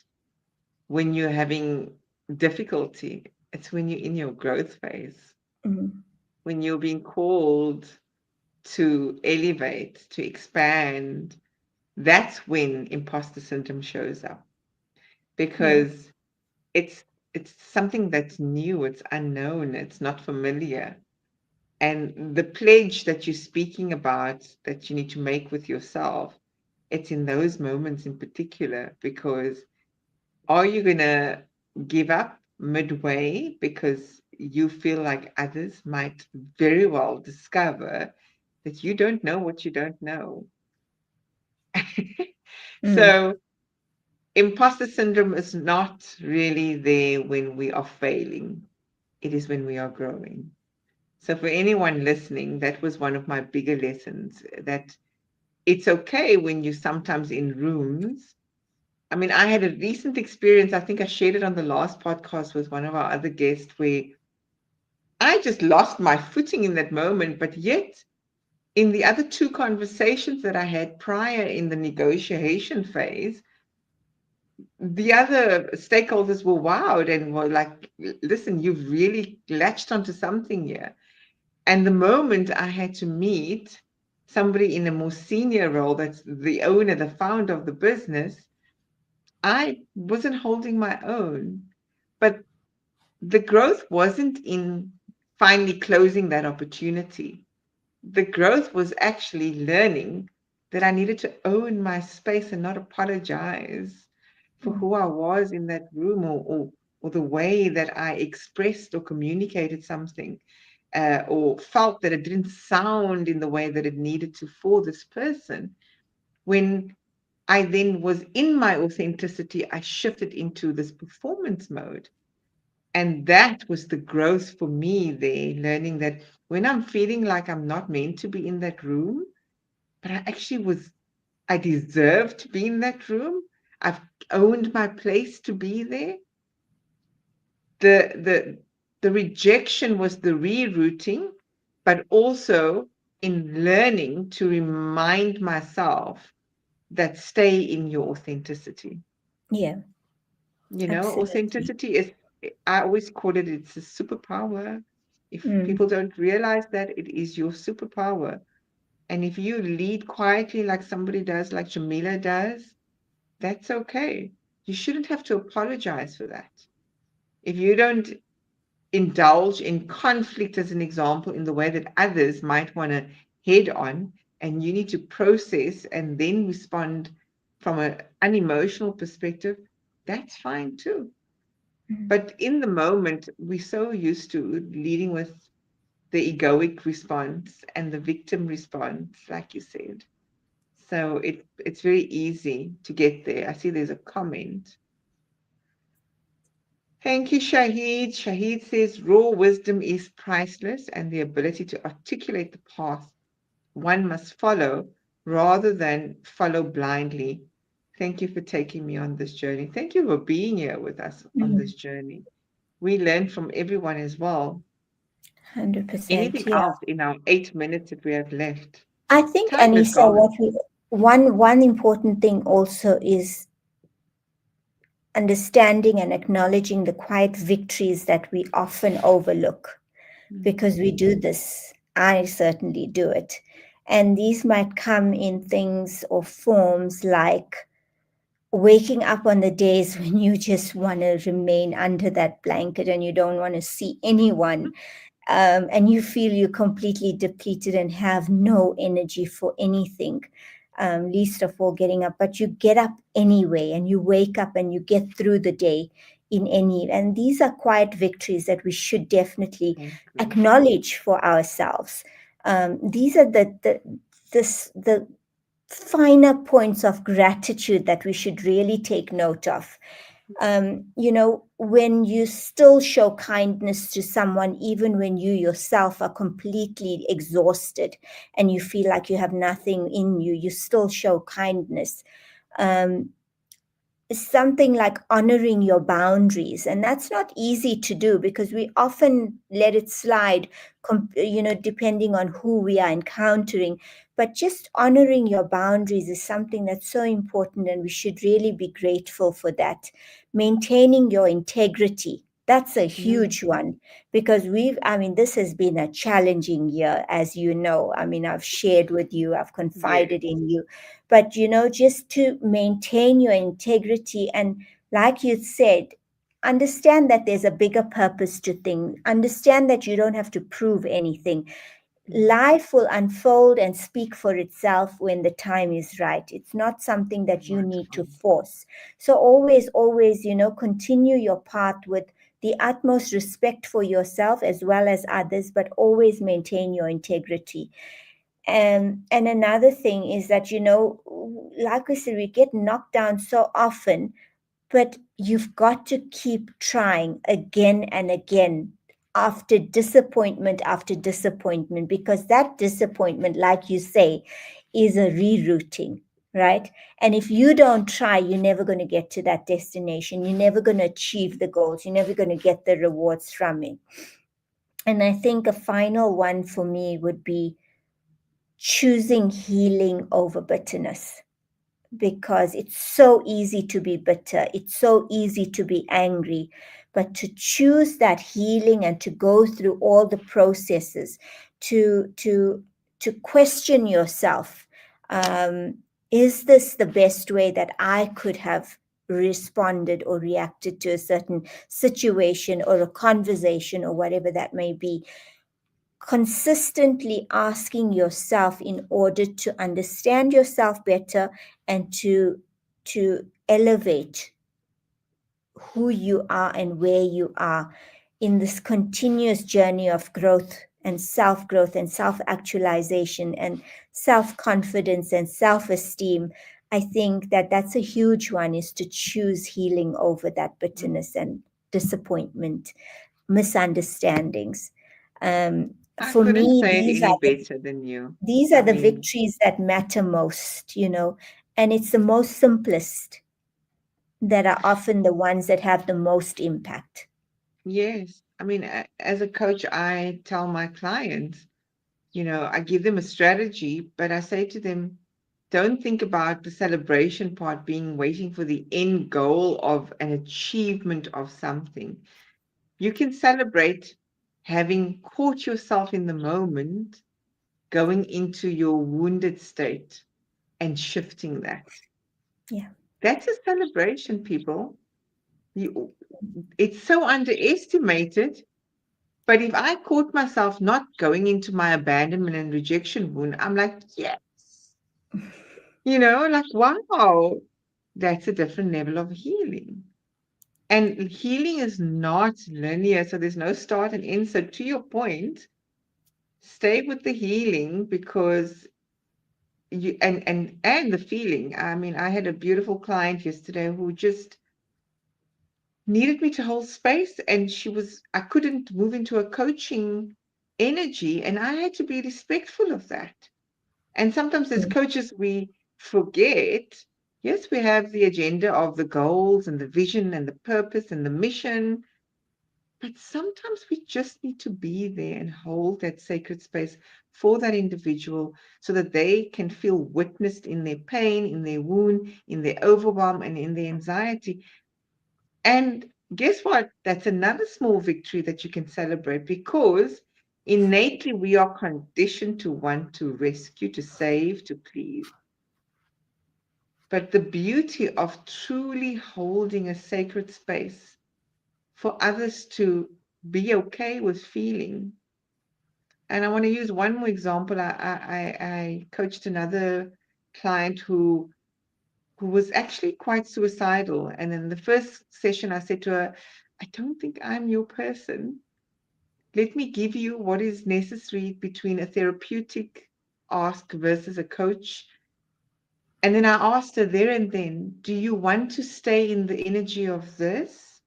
when you're having difficulty, it's when you're in your growth phase, Mhm. when you're being called to elevate, to expand. That's when imposter syndrome shows up, Yeah. because it's it's something that's new, it's unknown, it's not familiar. And the pledge that you're speaking about, that you need to make with yourself, it's in those moments in particular, because are you going to give up midway because you feel like others might very well discover that you don't know what you don't know? Mm. So imposter syndrome is not really there when we are failing. It is when we are growing. So for anyone listening, that was one of my bigger lessons, that it's okay when you sometimes in rooms. I mean, I had a recent experience. I think I shared it on the last podcast with one of our other guests, where I just lost my footing in that moment. But yet, in the other two conversations that I had prior in the negotiation phase, the other stakeholders were wowed and were like, listen, you've really latched onto something here. And the moment I had to meet somebody in a more senior role, that's the owner, the founder of the business, I wasn't holding my own. But the growth wasn't in finally closing that opportunity. The growth was actually learning that I needed to own my space and not apologize for Mm. who I was in that room, or the way that I expressed or communicated something, or felt that it didn't sound in the way that it needed to for this person. When I then was in my authenticity, I shifted into this performance mode. And that was the growth for me there, learning that when I'm feeling like I'm not meant to be in that room, but I actually was, I deserve to be in that room. I've owned my place to be there. The rejection was the rerouting, but also in learning to remind myself that stay in your authenticity. Yeah, You know, absolutely. authenticity is, I always call it, it's a superpower. If Mm. people don't realize that, it is your superpower. And if you lead quietly like somebody does, like Jamila does, that's okay. You shouldn't have to apologize for that. If you don't indulge in conflict, as an example, in the way that others might want to head on, and you need to process and then respond from an unemotional perspective, that's fine too. Mm. But in the moment, we're so used to leading with the egoic response and the victim response, like you said. So it's very easy to get there. I see there's a comment. Thank you, Shahid. Shahid says raw wisdom is priceless, and the ability to articulate the path one must follow rather than follow blindly. Thank you for taking me on this journey. Thank you for being here with us on Mm. this journey. We learn from everyone as well. 100%. Anything Yeah. else in our 8 minutes that we have left? I think, Time has Anissa, gone. one important thing also is understanding and acknowledging the quiet victories that we often overlook, Mm. because we do this. I certainly do it. And these might come in things or forms like waking up on the days when you just want to remain under that blanket and you don't want to see anyone, and you feel you're completely depleted and have no energy for anything, least of all getting up. But you get up anyway, and you wake up and you get through the day in any. And these are quiet victories that we should definitely I agree. acknowledge for ourselves. These are the finer points of gratitude that we should really take note of. When you still show kindness to someone, even when you yourself are completely exhausted and you feel like you have nothing in you, you still show kindness. Um, Something like honoring your boundaries, and that's not easy to do because we often let it slide, depending on who we are encountering. But just honoring your boundaries is something that's so important, and we should really be grateful for that. Maintaining your integrity, that's a Mm. huge one, because this has been a challenging year, as you know. I've shared with you, I've Yes. confided in you, but just to maintain your integrity, and like you said, understand that there's a bigger purpose to things, understand that you don't have to prove anything. Mm. Life will unfold and speak for itself when the time is right. It's not something that you need Wonderful. to force. So always, continue your path with the utmost respect for yourself as well as others, but always maintain your integrity. And another thing is that, like we said, we get knocked down so often, but you've got to keep trying again and again, after disappointment, because that disappointment, like you say, is a rerouting, right? And if you don't try, you're never going to get to that destination. You're never going to achieve the goals. You're never going to get the rewards from it. And I think a final one for me would be choosing healing over bitterness, because it's so easy to be bitter, it's so easy to be angry, but to choose that healing and to go through all the processes, to question yourself, um, is this the best way that I could have responded or reacted to a certain situation or a conversation or whatever that may be. Consistently asking yourself in order to understand yourself better and to elevate who you are and where you are in this continuous journey of growth and self actualization and self confidence and self esteem. I think that that's a huge one, is to choose healing over that Mm. bitterness and disappointment, misunderstandings. Um, I for couldn't me, say it any better than you. these I are the mean, victories that matter most, and it's the most simplest that are often the ones that have the most impact. yes. I mean, as a coach, I tell my clients, I give them a strategy, but I say to them, don't think about the celebration part being waiting for the end goal of an achievement of something. You can celebrate having caught yourself in the moment, going into your wounded state and shifting that. Yeah. That's a celebration, people. You, it's so underestimated. But if I caught myself not going into my abandonment and rejection wound, I'm like, yes, like, wow, that's a different level of healing. And healing is not linear, so there's no start and end. So to your point, stay with the healing because you and the feeling. I mean, I had a beautiful client yesterday who just needed me to hold space, and I couldn't move into a coaching energy, and I had to be respectful of that. And sometimes as Mm. coaches, we forget, yes, we have the agenda of the goals and the vision and the purpose and the mission, but sometimes we just need to be there and hold that sacred space for that individual so that they can feel witnessed in their pain, in their wound, in their overwhelm, and in their anxiety. And guess what? That's another small victory that you can celebrate because innately we are conditioned to want to rescue, to save, to please. But the beauty of truly holding a sacred space for others to be okay with feeling. And I want to use one more example. I coached another client who was actually quite suicidal. And in the first session, I said to her, I don't think I'm your person. Let me give you what is necessary between a therapeutic ask versus a coach. And then I asked her there and then, do you want to stay in the energy of this?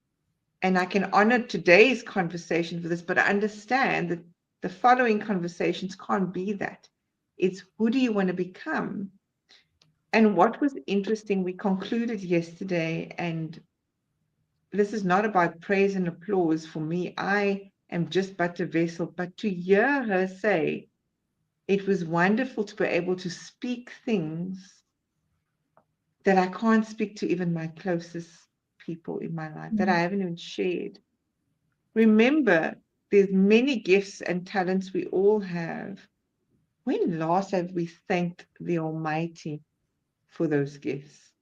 And I can honor today's conversation for this, but I understand that the following conversations can't be that. It's who do you want to become? And what was interesting, we concluded yesterday, and this is not about praise and applause for me. I am just but a vessel, but to hear her say, it was wonderful to be able to speak things that I can't speak to even my closest people in my life, that I Mm. haven't even shared. Remember, there's many gifts and talents we all have. When last have we thanked the Almighty for those gifts?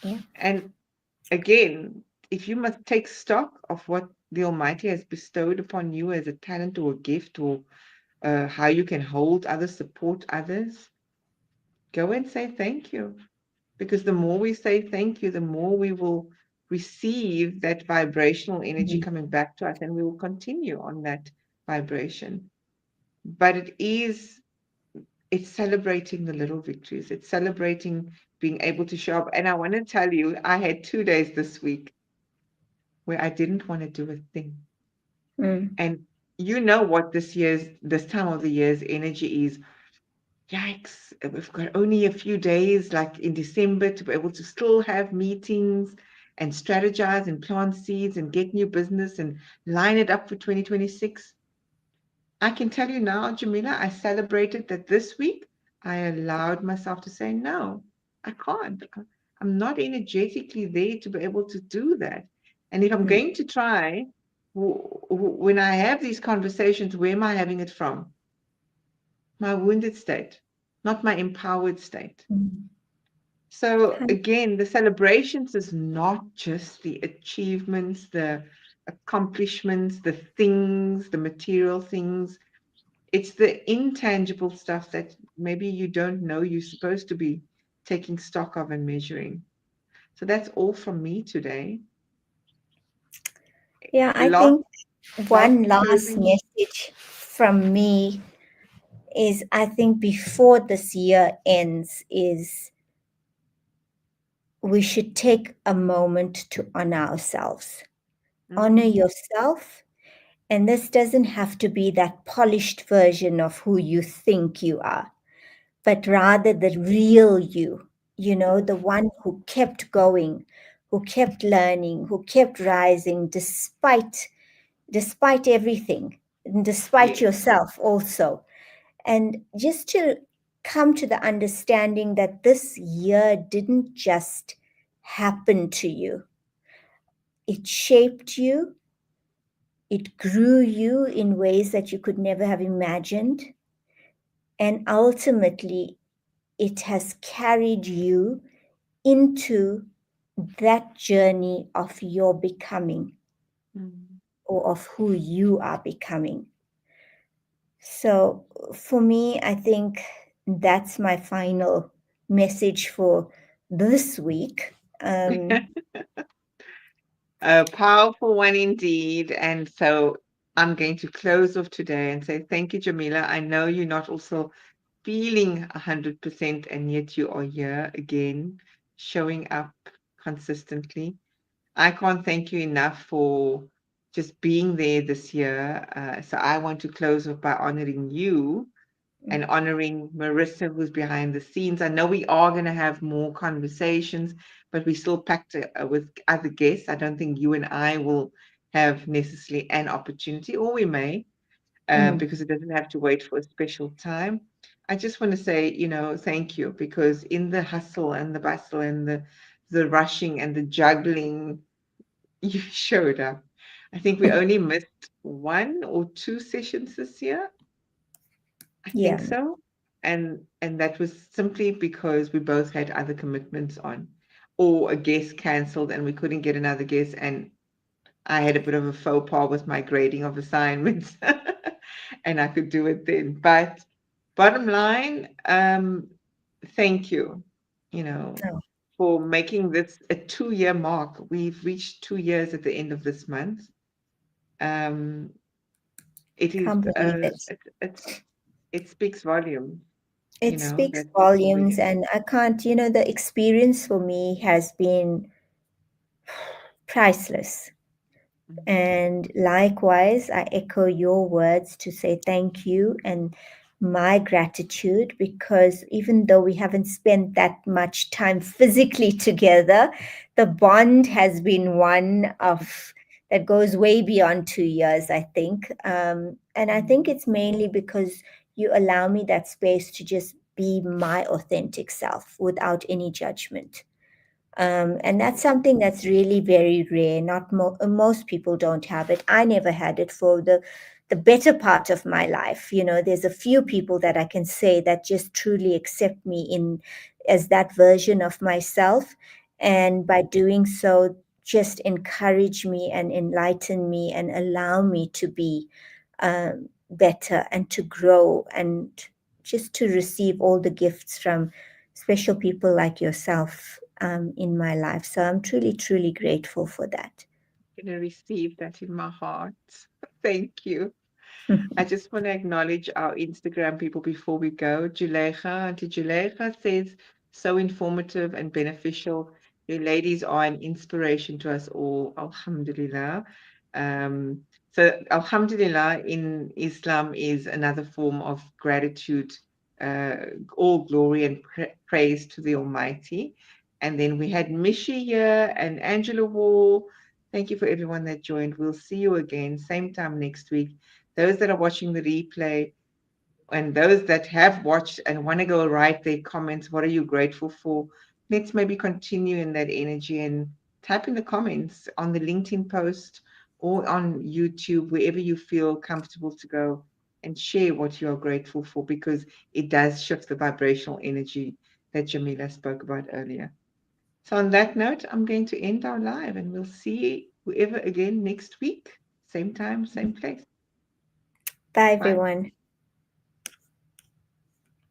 Yeah. And again, if you must take stock of what the Almighty has bestowed upon you as a talent or a gift, or how you can hold others, support others, go and say thank you. Because the more we say thank you, the more we will receive that vibrational energy Mm. coming back to us, and we will continue on that vibration. But it's celebrating the little victories. It's celebrating being able to show up. And I want to tell you, I had 2 days this week where I didn't want to do a thing. Mm. And you know what this time of the year's energy is. Yikes, we've got only a few days, like in December, to be able to still have meetings and strategize and plant seeds and get new business and line it up for 2026. I can tell you now, Jamila, I celebrated that this week. I allowed myself to say, no, I can't. I'm not energetically there to be able to do that. And if I'm Mm. going to try, when I have these conversations, where am I having it from? My wounded state, not my empowered state. Mm. So again, the celebrations is not just the achievements, the accomplishments, the things, the material things. It's the intangible stuff that maybe you don't know you're supposed to be taking stock of and measuring. So that's all from me today. Yeah, I Last, think last one last closing. message from me is I think before this year ends is we should take a moment to honor ourselves. Honor Mm, yourself. And this doesn't have to be that polished version of who you think you are, but rather the real you, mm, the one who kept going, who kept learning, who kept rising despite everything, and despite yes. yourself also. And just to come to the understanding that this year didn't just happen to you, it shaped you, It grew you in ways that you could never have imagined. And ultimately, it has carried you into that journey of your becoming Mm. or of who you are becoming. So, for me, I think that's my final message for this week. Um, A powerful one indeed. And so I'm going to close off today and say thank you, Jamila. I know you're not also feeling 100%, and yet you are here again, showing up consistently. I can't thank you enough for just being there this year. So I want to close off by honoring you and honoring Marissa, who's behind the scenes. I know we are going to have more conversations, but we still packed with other guests. I don't think you and I will have necessarily an opportunity, or we may, mm, because it doesn't have to wait for a special time. I just want to say, thank you, because in the hustle and the bustle and the rushing and the juggling, you showed up. I think we only missed one or two sessions this year. I think yeah, so. And that was simply because we both had other commitments on, or a guest cancelled and we couldn't get another guest, and I had a bit of a faux pas with my grading of assignments, and I could do it then. But bottom line, thank you, you know, oh, for making this a 2-year mark. We've reached 2 years at the end of this month. Um, it is can't believe it. it speaks volumes, It speaks that volumes, and I can't, the experience for me has been priceless. Mhm. And likewise, I echo your words to say thank you and my gratitude, because even though we haven't spent that much time physically together, the bond has been one of that goes way beyond 2 years, I think. And I think Mhm. it's mainly because you allow me that space to just be my authentic self without any judgment. And that's something that's really very rare. Not most people don't have it. I never had it for the better part of my life. There's a few people that I can say that just truly accept me in as that version of myself, and by doing so, just encourage me and enlighten me and allow me to be better and to grow and just to receive all the gifts from special people like yourself in my life. So I'm truly, truly grateful for that. Gonna receive that in my heart. Thank you. I just want to acknowledge our Instagram people before we go. Auntie Juleika says, so informative and beneficial. You ladies are an inspiration to us all. Alhamdulillah. Um, so, Alhamdulillah in Islam is another form of gratitude, uh, all glory and praise to the Almighty. And then we had Mishi here and Angela Wall. Thank you for everyone that joined. We'll see you again, same time next week. Those that are watching the replay and those that have watched and want to go write their comments, what are you grateful for? Let's maybe continue in that energy and type in the comments on the LinkedIn post or on YouTube, wherever you feel comfortable to go and share what you are grateful for, because it does shift the vibrational energy that Jamila spoke about earlier. So, on that note, I'm going to end our live and we'll see whoever again next week, same time, same place. Bye, Bye. everyone.